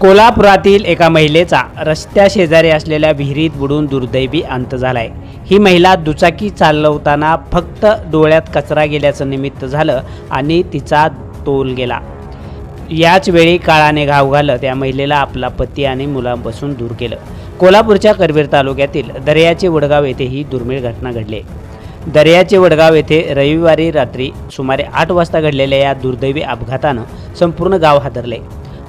कोल्हापुरातील एका महिलेचा रस्त्या शेजारी असलेल्या विहिरीत बुडून दुर्दैवी अंत झालाय। ही महिला दुचाकी चालवताना फक्त डोळ्यात कचरा गेल्याचं निमित्त झालं आणि तिचा तोल गेला। याच वेळी काळाने घाव घालत या महिलेला आपला पती आणि मुलांपासून दूर केलं। कोल्हापूरच्या करवीर तालुक्यातील दर्याचे वडगाव येथे ही दुर्मिळ घटना घडली। दर्याचे वडगाव येथे रविवारी रात्री सुमारे 8 वाजता घडलेल्या या दुर्दैवी अपघातानं संपूर्ण गाव हादरले।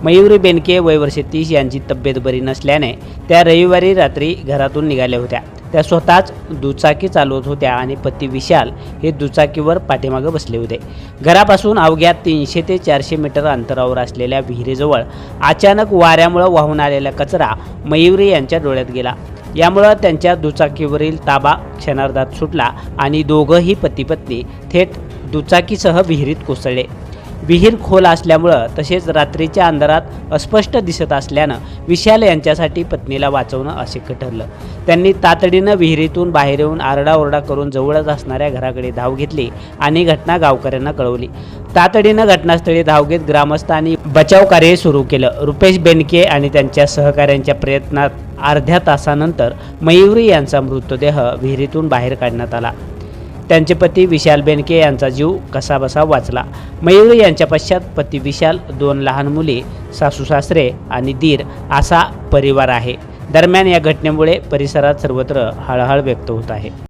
मयुरी बेनके वय वर्ष 30 यांची तब्येत बरी नसल्याने त्या रविवारी रात्री घरातून निघाल्या होत्या। त्या स्वतःच दुचाकी चालवत होत्या आणि पती विशाल हे दुचाकीवर पाठीमागे बसले होते। घरापासून अवघ्या 300 ते 400 मीटर अंतरावर असलेल्या विहिरीजवळ अचानक वाऱ्यामुळे वाहून आलेला कचरा मयुरी यांच्या डोळ्यात गेला। यामुळे त्यांच्या दुचाकीवरील ताबा क्षणार्धात सुटला आणि दोघंही पती पत्नी थेट दुचाकीसह विहिरीत कोसळले। विहीर खोल असल्यामुळं तसेच रात्रीच्या अंधारात अस्पष्ट दिसत असल्यानं विशाल यांच्यासाठी पत्नीला वाचवणं अशक्य ठरलं। त्यांनी तातडीनं विहिरीतून बाहेर येऊन आरडाओरडा करून जवळच असणाऱ्या घराकडे धाव घेतली आणि घटना गावकऱ्यांना कळवली। तातडीनं घटनास्थळी धाव घेत ग्रामस्थांनी बचाव कार्य सुरू केलं। रुपेश बेनके आणि त्यांच्या सहकाऱ्यांच्या प्रयत्नात अर्ध्या तासानंतर मयुरी यांचा मृतदेह विहिरीतून बाहेर काढण्यात आला। त्यांचे पती विशाल बेनके यांचा जीव कसाबसा वाचला। मयुरी यांच्या पश्चात पती विशाल, 2 लहान मुली, सासू सासरे आणि दीर असा परिवार आहे। दरम्यान या घटनेमुळे परिसरात सर्वत्र हळहळ व्यक्त होत आहे।